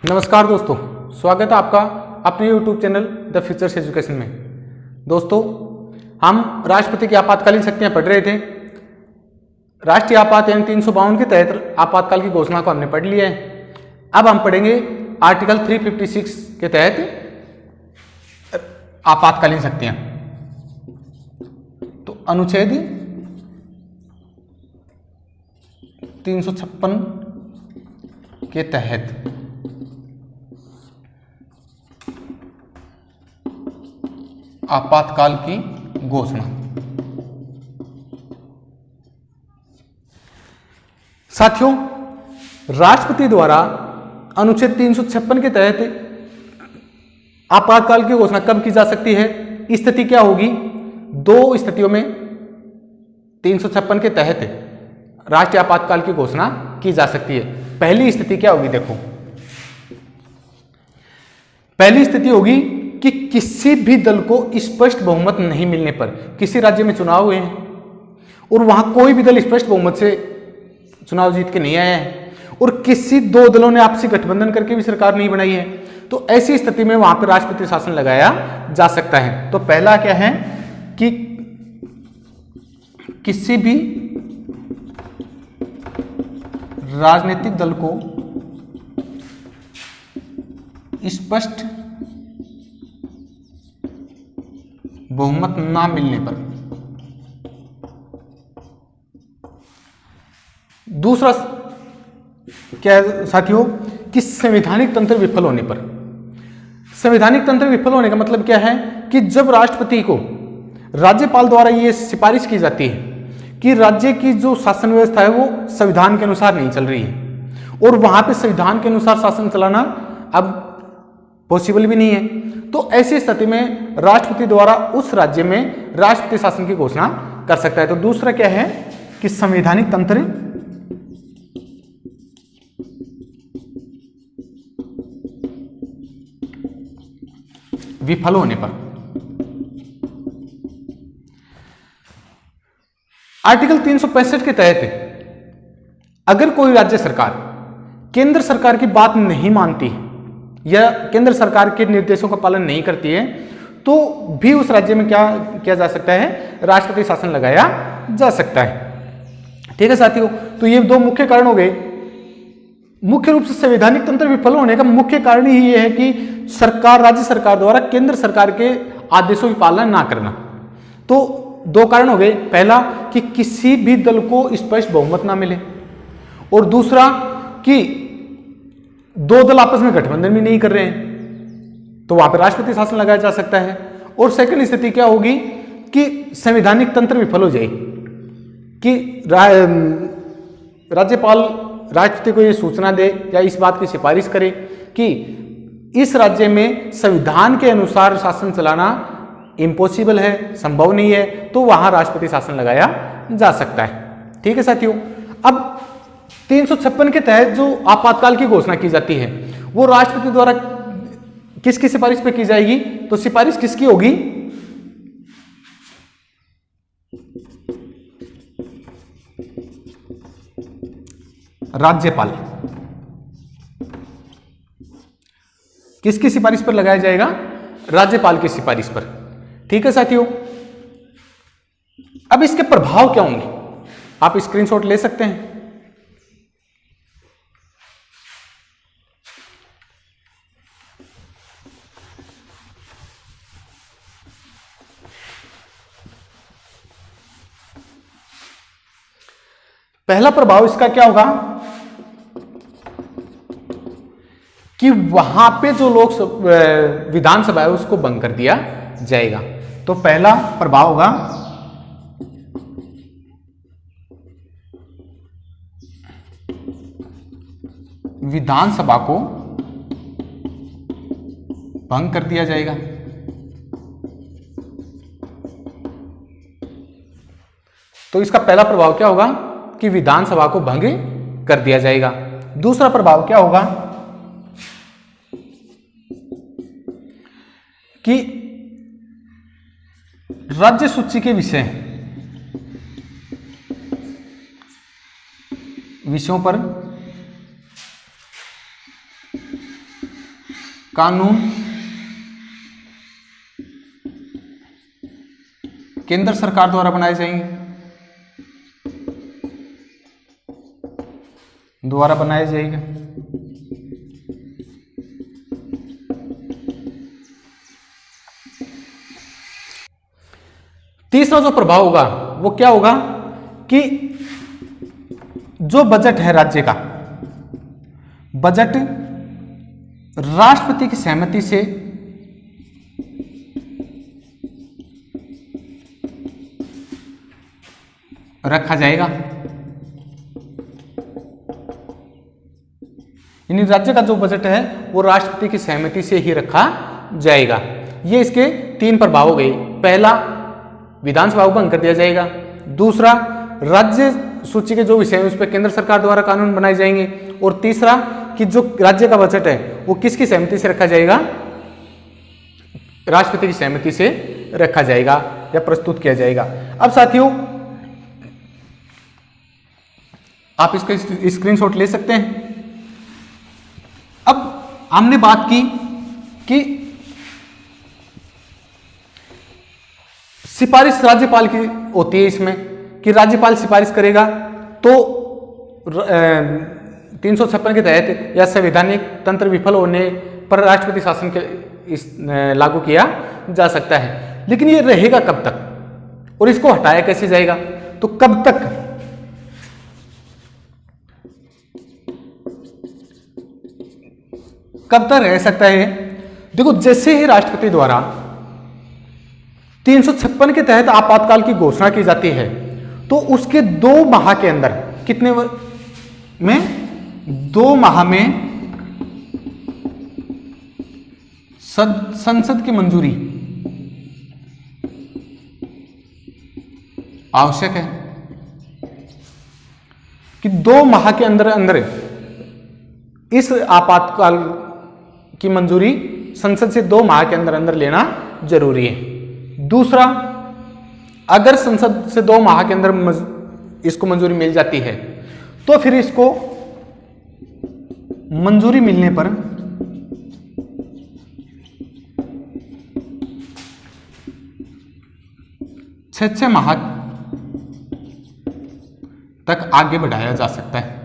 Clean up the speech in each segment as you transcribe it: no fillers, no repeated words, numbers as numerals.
नमस्कार दोस्तों, स्वागत है आपका अपने YouTube channel the futures education में। दोस्तों, हम राष्ट्रपति की आपातकालीन शक्तियां पढ़ रहे थे। राष्ट्रीय आपात यानी 352 के तहत आपातकाल की घोषणा को हमने पढ़ लिया है। अब हम पढ़ेंगे आर्टिकल 356 के तहत आपातकालीन शक्तियां। तो अनुच्छेद 356 के तहत आपातकाल की घोषणा। साथियों, राष्ट्रपति द्वारा अनुच्छेद 356 के तहत आपातकाल की घोषणा कब की जा सकती है? स्थिति क्या होगी? दो स्थितियों में 356 के तहत राष्ट्रीय आपातकाल की घोषणा की जा सकती है। पहली स्थिति क्या होगी? देखो, पहली स्थिति होगी कि किसी भी दल को स्पष्ट बहुमत नहीं मिलने पर, किसी राज्य में चुनाव हुए हैं और वहां कोई भी दल स्पष्ट बहुमत से चुनाव जीत के नहीं आया है और किसी दो दलों ने आपसी गठबंधन करके भी सरकार नहीं बनाई है, तो ऐसी स्थिति में वहां पर राष्ट्रपति शासन लगाया जा सकता है। तो पहला क्या है कि किसी भी राजनीतिक दल को स्पष्ट बहुमत ना मिलने पर। दूसरा क्या है साथियों कि संवैधानिक तंत्र विफल होने पर। संवैधानिक तंत्र विफल होने का मतलब क्या है कि जब राष्ट्रपति को राज्यपाल द्वारा यह सिफारिश की जाती है कि राज्य की जो शासन व्यवस्था है वो संविधान के अनुसार नहीं चल रही है और वहां पे संविधान के अनुसार शासन चलाना अब पॉसिबल भी नहीं है, तो ऐसी स्थिति में राष्ट्रपति द्वारा उस राज्य में राष्ट्रपति शासन की घोषणा कर सकता है। तो दूसरा क्या है कि संवैधानिक तंत्र विफल होने पर। आर्टिकल 365 के तहत अगर कोई राज्य सरकार केंद्र सरकार की बात नहीं मानती या केंद्र सरकार के निर्देशों का पालन नहीं करती है, तो भी उस राज्य में क्या किया जा सकता है? राष्ट्रपति शासन लगाया जा सकता है। ठीक है साथियों, तो ये दो मुख्य कारण हो गए। मुख्य रूप से संवैधानिक तंत्र विफल होने का मुख्य कारण ही यह है कि सरकार, राज्य सरकार द्वारा केंद्र सरकार के आदेशों की पालना ना करना। तो दो कारण हो गए, पहला कि किसी भी दल को स्पष्ट बहुमत ना मिले और दूसरा कि दो दल आपस में गठबंधन भी नहीं कर रहे हैं, तो वहां पर राष्ट्रपति शासन लगाया जा सकता है। और सेकंड स्थिति क्या होगी कि संवैधानिक तंत्र विफल हो जाए कि राज्यपाल राष्ट्रपति को यह सूचना दे या इस बात की सिफारिश करे कि इस राज्य में संविधान के अनुसार शासन चलाना इम्पॉसिबल है, संभव नहीं है, तो वहां राष्ट्रपति शासन लगाया जा सकता है। ठीक है साथियों, अब 356 के तहत जो आपातकाल की घोषणा की जाती है वो राष्ट्रपति द्वारा किसकी सिफारिश पे की जाएगी? तो सिफारिश किसकी होगी? राज्यपाल। किसकी सिफारिश पर लगाया जाएगा? राज्यपाल की सिफारिश पर। ठीक है साथियों, अब इसके प्रभाव क्या होंगे? आप स्क्रीनशॉट ले सकते हैं। पहला प्रभाव इसका क्या होगा कि वहां पे जो विधानसभा है उसको भंग कर दिया जाएगा। तो पहला प्रभाव होगा विधानसभा को भंग कर दिया जाएगा। तो इसका पहला प्रभाव क्या होगा कि विधानसभा को भंग कर दिया जाएगा। दूसरा प्रभाव क्या होगा कि राज्य सूची के विषयों पर कानून केंद्र सरकार द्वारा बनाए जाएंगे, द्वारा बनाए जाएंगे। तीसरा जो प्रभाव होगा वो क्या होगा कि जो बजट है राज्य का, बजट राष्ट्रपति की सहमति से रखा जाएगा। यानी राज्य का जो बजट है वो राष्ट्रपति की सहमति से ही रखा जाएगा। ये इसके तीन प्रभाव हो गए। पहला, विधानसभा को भंग कर दिया जाएगा। दूसरा, राज्य सूची के जो विषय हैं उस पर केंद्र सरकार द्वारा कानून बनाए जाएंगे। और तीसरा कि जो राज्य का बजट है वो किसकी सहमति से रखा जाएगा, राष्ट्रपति की सहमति से रखा जाएगा या प्रस्तुत किया जाएगा। अब साथियों आप इसका स्क्रीनशॉट ले सकते हैं। अब हमने बात की कि सिफारिश राज्यपाल की होती है इसमें, कि राज्यपाल सिफारिश करेगा तो 356 के तहत या संवैधानिक तंत्र विफल होने पर राष्ट्रपति शासन के लागू किया जा सकता है। लेकिन ये रहेगा कब तक और इसको हटाया कैसे जाएगा, तो कब तक रह सकता है। देखो, जैसे ही राष्ट्रपति द्वारा 356 के तहत आपातकाल की घोषणा की जाती है तो उसके 2 माह के अंदर, कितने में, 2 माह में संसद की मंजूरी आवश्यक है, कि 2 माह के अंदर अंदर इस आपातकाल की मंजूरी संसद से 2 माह के अंदर अंदर लेना जरूरी है। दूसरा, अगर संसद से 2 माह के अंदर इसको मंजूरी मिल जाती है तो फिर इसको मंजूरी मिलने पर छह माह तक आगे बढ़ाया जा सकता है।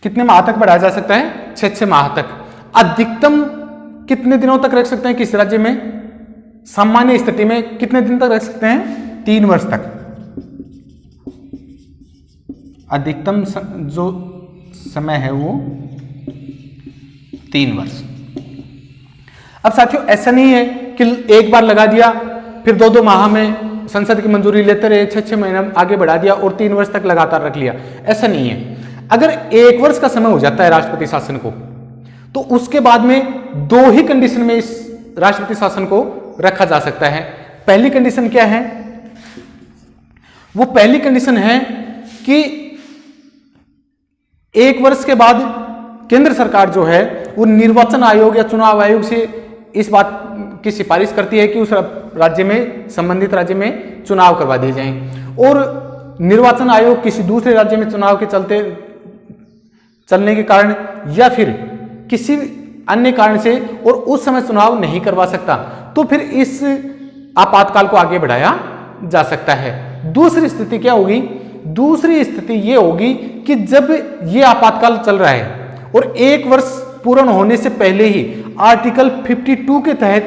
कितने माह तक बढ़ाया जा सकता है? 6 माह तक। अधिकतम कितने दिनों तक रख सकते हैं किस राज्य में? सामान्य स्थिति में कितने दिन तक रख सकते हैं? 3 वर्ष तक। अधिकतम जो समय है वो 3 वर्ष। अब साथियों ऐसा नहीं है कि एक बार लगा दिया फिर 2-2 माह में संसद की मंजूरी लेते रहे, 6-6 महीना आगे बढ़ा दिया और 3 वर्ष तक लगातार रख लिया, ऐसा नहीं है। अगर 1 वर्ष का समय हो जाता है राष्ट्रपति शासन को तो उसके बाद में 2 ही कंडीशन में इस राष्ट्रपति शासन को रखा जा सकता है। पहली कंडीशन क्या है? वो पहली कंडीशन है कि 1 वर्ष के बाद केंद्र सरकार जो है वो निर्वाचन आयोग या चुनाव आयोग से इस बात की सिफारिश करती है कि उस राज्य में, संबंधित राज्य में चुनाव करवा दिए जाएं, और निर्वाचन आयोग किसी दूसरे राज्य में चुनाव के चलने के कारण या फिर किसी अन्य कारण से और उस समय चुनाव नहीं करवा सकता तो फिर इस आपातकाल को आगे बढ़ाया जा सकता है। दूसरी स्थिति क्या होगी? दूसरी स्थिति यह होगी कि जब यह आपातकाल चल रहा है और 1 वर्ष पूर्ण होने से पहले ही आर्टिकल 52 के तहत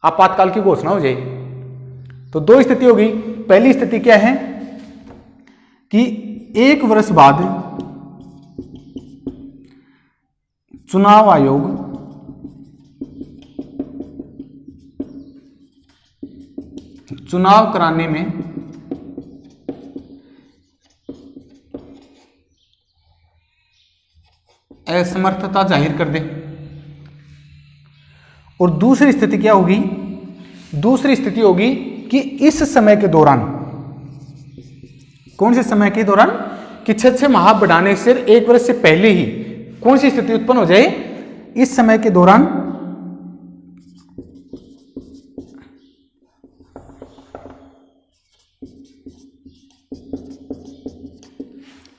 आपातकाल की घोषणा हो जाए। तो 2 स्थिति होगी। पहली स्थिति क्या है कि 1 वर्ष बाद चुनाव आयोग चुनाव कराने में असमर्थता जाहिर कर दे। और दूसरी स्थिति क्या होगी? दूसरी स्थिति होगी कि इस समय के दौरान, कौन से समय के दौरान? कि 6 माह बढ़ाने से 1 वर्ष से पहले ही कौन सी स्थिति उत्पन्न हो जाए? इस समय के दौरान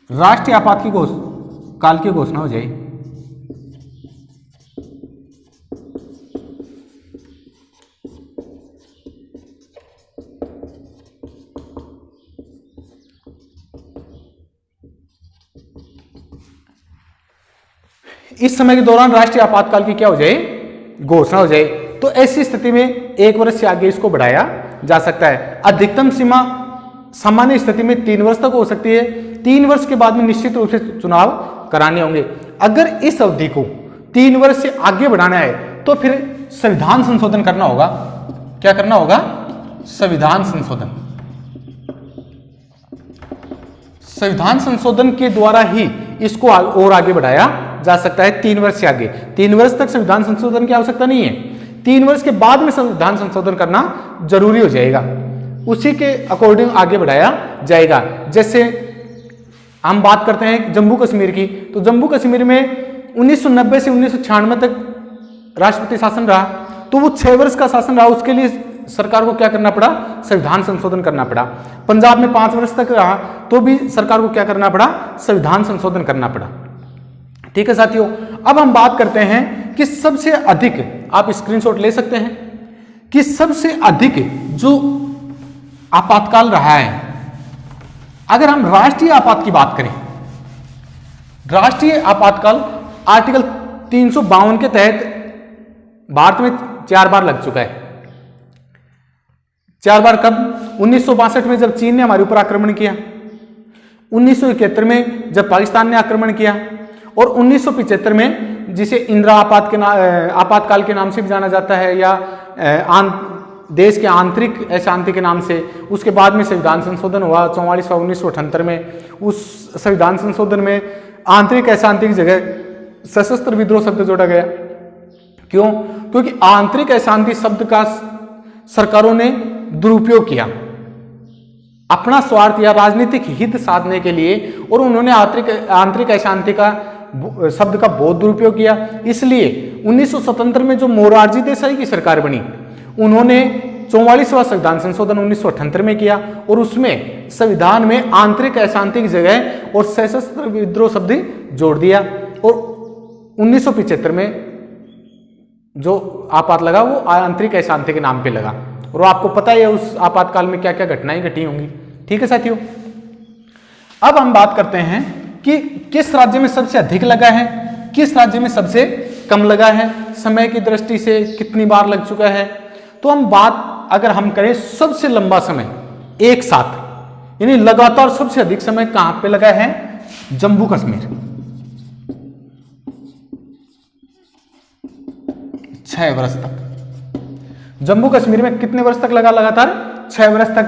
राष्ट्रीय आपात की काल की घोषणा हो जाए। इस समय के दौरान राष्ट्रीय आपातकाल की क्या हो जाए, घोषणा हो जाए। तो ऐसी स्थिति में 1 वर्ष से आगे इसको बढ़ाया जा सकता है। अधिकतम सीमा सामान्य स्थिति में 3 वर्ष तक हो सकती है। 3 वर्ष के बाद में निश्चित रूप से चुनाव कराने होंगे। अगर इस अवधि को 3 वर्ष से आगे बढ़ाना है तो फिर संविधान संशोधन करना होगा। क्या करना होगा? संविधान संशोधन। संविधान संशोधन के द्वारा ही इसको और आगे बढ़ाया जा सकता है 3 वर्ष से आगे। 3 वर्ष तक संविधान संशोधन की आवश्यकता नहीं है। 3 वर्ष के बाद में संविधान संशोधन करना जरूरी हो जाएगा, उसी के अकॉर्डिंग आगे बढ़ाया जाएगा। जैसे हम बात करते हैं जम्मू कश्मीर की, तो जम्मू कश्मीर में 1990 से 1996 तक राष्ट्रपति शासन रहा, तो वो 6 वर्ष का शासन रहा, उसके लिए सरकार को क्या करना पड़ा? संविधान संशोधन करना पड़ा। पंजाब में 5 वर्ष तक रहा, तो भी सरकार को क्या करना पड़ा? संविधान संशोधन करना पड़ा। ठीक है साथियों, अब हम बात करते हैं कि सबसे अधिक, आप स्क्रीनशॉट ले सकते हैं, कि सबसे अधिक जो आपातकाल रहा है। अगर हम राष्ट्रीय आपात की बात करें, राष्ट्रीय आपातकाल आर्टिकल 352 के तहत भारत में 4 बार लग चुका है। 4 बार कब? 1962 में जब चीन ने हमारे ऊपर आक्रमण किया, 1971 में जब पाकिस्तान ने आक्रमण किया, और 1975 में जिसे इंदिरा आपातकाल के नाम से भी जाना जाता है, या देश के आंतरिक अशांति के नाम से। उसके बाद में संविधान संशोधन हुआ 44वां 1978 में। उस संविधान संशोधन में आंतरिक अशांति की जगह सशस्त्र विद्रोह शब्द जोड़ा गया। क्यों? क्योंकि आंतरिक अशांति शब्द का सरकारों ने दुरुपयोग किया अपना स्वार्थ या राजनीतिक हित साधने के लिए, और उन्होंने आंतरिक अशांति का शब्द का बहुत दुरुपयोग किया। इसलिए 1977 में जो मोरारजी देसाई की सरकार बनी, उन्होंने 44वां संविधान संशोधन 1978 में किया, और उसमें संविधान में आंतरिक अशांति की जगह और सशस्त्र विद्रोह शब्द जोड़ दिया। और 1975 में जो आपात लगा वो आंतरिक अशांति के नाम पे लगा, और आपको पता है उस आपातकाल में क्या क्या घटनाएं घटी होंगी। ठीक है साथियों, अब हम बात करते हैं कि किस राज्य में सबसे अधिक लगा है, किस राज्य में सबसे कम लगा है, समय की दृष्टि से कितनी बार लग चुका है। तो हम बात अगर हम करें सबसे लंबा समय एक साथ, यानी लगातार सबसे अधिक समय कहां पे लगा है? जम्मू कश्मीर, 6 वर्ष तक। जम्मू कश्मीर में कितने वर्ष तक लगा? लगातार 6 वर्ष तक,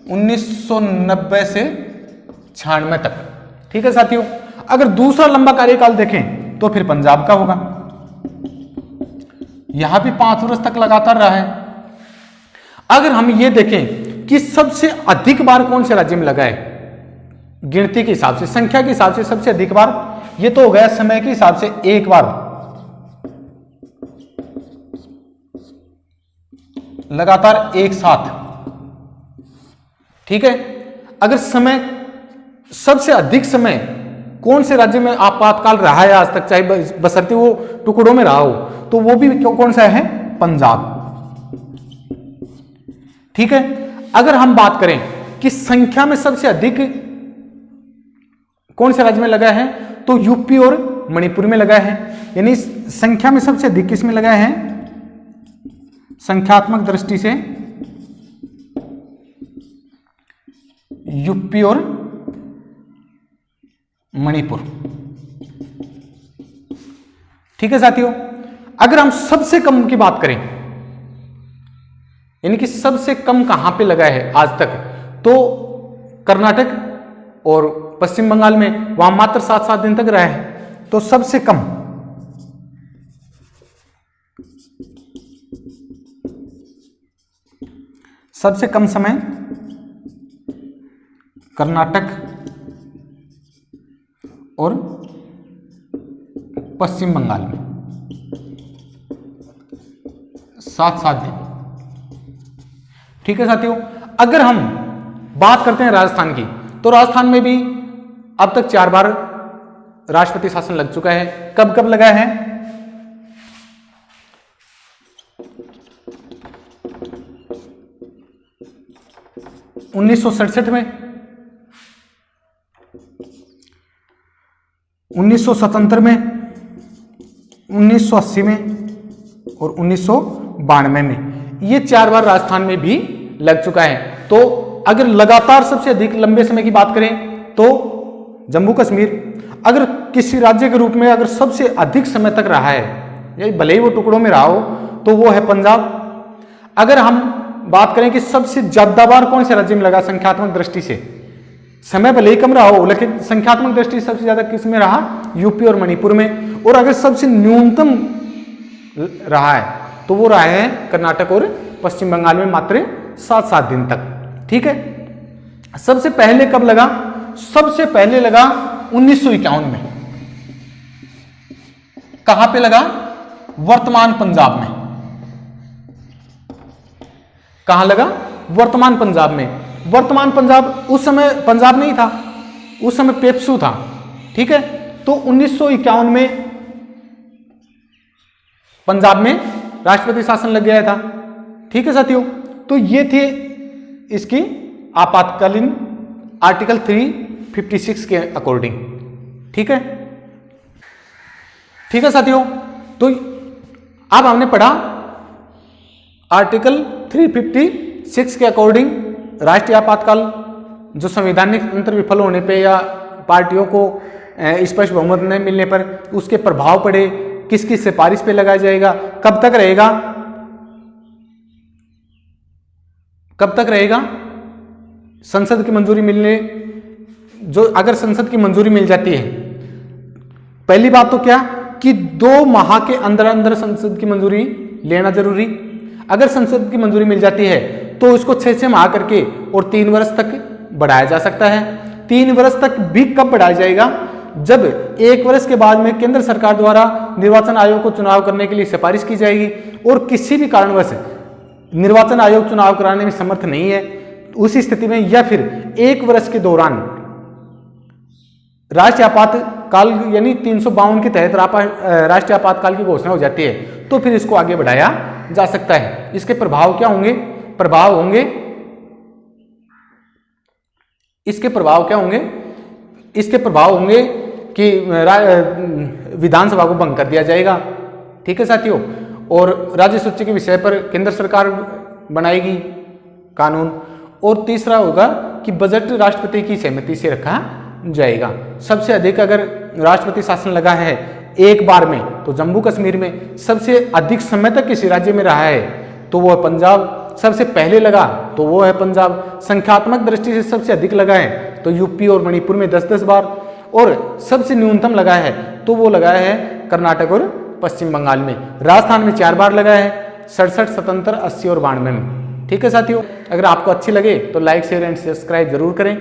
1990 से 96 तक। ठीक है साथियों, अगर दूसरा लंबा कार्यकाल देखें तो फिर पंजाब का होगा, यहां भी 5 वर्ष तक लगातार रहा है। अगर हम ये देखें कि सबसे अधिक बार कौन से राज्य में लगा है, गिनती के हिसाब से, संख्या के हिसाब से सबसे अधिक बार, ये तो हो गया समय के हिसाब से 1 बार लगातार एक साथ। ठीक है, अगर समय सबसे अधिक समय कौन से राज्य में आपातकाल रहा है आज तक, चाहे बशर्ते वो टुकड़ों में रहा हो, तो वो भी कौन सा है? पंजाब। ठीक है, अगर हम बात करें कि संख्या में सबसे अधिक कौन से राज्य में लगा है, तो यूपी और मणिपुर में लगा है। यानी संख्या में सबसे अधिक किस में लगा है? संख्यात्मक दृष्टि से यूपी और मणिपुर। ठीक है साथियों, अगर हम सबसे कम की बात करें, यानी कि सबसे कम कहां पे लगा है आज तक, तो कर्नाटक और पश्चिम बंगाल में, वहां मात्र 7-7 दिन तक रहा है। तो सबसे कम समय कर्नाटक और पश्चिम बंगाल में 7-7 दिन। ठीक है साथियों, अगर हम बात करते हैं राजस्थान की, तो राजस्थान में भी अब तक 4 बार राष्ट्रपति शासन लग चुका है। कब कब लगा है? उन्नीस सौ सड़सठ में, 1977 में, 1980 में और 1992 में। ये 4 बार राजस्थान में भी लग चुका है। तो अगर लगातार सबसे अधिक लंबे समय की बात करें तो जम्मू कश्मीर, अगर किसी राज्य के रूप में अगर सबसे अधिक समय तक रहा है, या भले ही वो टुकड़ों में रहा हो, तो वो है पंजाब। अगर हम बात करें कि सबसे ज्यादा बार कौन से राज्य में लगा संख्यात्मक दृष्टि से, समय भले ही कम रहा हो लेकिन संख्यात्मक दृष्टि से सबसे ज्यादा किस में रहा? यूपी और मणिपुर में। और अगर सबसे न्यूनतम रहा है तो वो रहा है कर्नाटक और पश्चिम बंगाल में, मात्र 7 दिन तक। ठीक है। सबसे पहले कब लगा? सबसे पहले लगा 1951 में। कहां पे लगा? वर्तमान पंजाब में। कहां लगा? वर्तमान पंजाब में। वर्तमान पंजाब उस समय पंजाब नहीं था, उस समय पेप्सू था। ठीक है। तो 1951 में पंजाब में राष्ट्रपति शासन लग गया था। ठीक है साथियों। तो ये थे इसकी आपातकालीन आर्टिकल 356 के अकॉर्डिंग। ठीक है। ठीक है साथियों। तो अब हमने पढ़ा आर्टिकल 356 के अकॉर्डिंग राष्ट्रीय आपातकाल, जो संवैधानिक तंत्र विफल होने पे या पार्टियों को स्पष्ट बहुमत न मिलने पर उसके प्रभाव पड़े, किस किस सिफारिश पे लगाया जाएगा, कब तक रहेगा, कब तक रहेगा? संसद की मंजूरी मिलने, जो अगर संसद की मंजूरी मिल जाती है, पहली बात तो क्या कि 2 माह के अंदर अंदर संसद की मंजूरी लेना जरूरी। अगर संसद की मंजूरी मिल जाती है तो इसको 6 माह करके और 3 वर्ष तक बढ़ाया जा सकता है। 3 वर्ष तक भी कब बढ़ाया जाएगा? जब 1 वर्ष के बाद में केंद्र सरकार द्वारा निर्वाचन आयोग को चुनाव करने के लिए सिफारिश की जाएगी और किसी भी कारणवश निर्वाचन आयोग चुनाव कराने में समर्थ नहीं है, उसी स्थिति में या फिर 1 वर्ष के दौरान राष्ट्रीय आपातकाल यानी 352 के तहत राष्ट्रीय आपातकाल की घोषणा हो जाती है, तो फिर इसको आगे बढ़ाया जा सकता है। इसके प्रभाव क्या होंगे? प्रभाव होंगे, इसके प्रभाव क्या होंगे? इसके प्रभाव होंगे कि विधानसभा को भंग कर दिया जाएगा। ठीक है साथियों। और राज्य सूची के विषय पर केंद्र सरकार बनाएगी कानून। और तीसरा होगा कि बजट राष्ट्रपति की सहमति से रखा जाएगा। सबसे अधिक अगर राष्ट्रपति शासन लगा है एक बार में तो जम्मू कश्मीर में, सबसे अधिक समय तक किसी राज्य में रहा है तो वो है पंजाब, सबसे पहले लगा तो वो है पंजाब। संख्यात्मक दृष्टि से सबसे अधिक लगा है तो यूपी और मणिपुर में 10-10 बार, और सबसे न्यूनतम लगा है तो वो लगा है कर्नाटक और पश्चिम बंगाल में। राजस्थान में 4 बार लगा है, 67, 77, 80 और 92 में। ठीक है साथियों। अगर आपको अच्छी लगे तो लाइक, शेयर एंड सब्सक्राइब जरूर करें।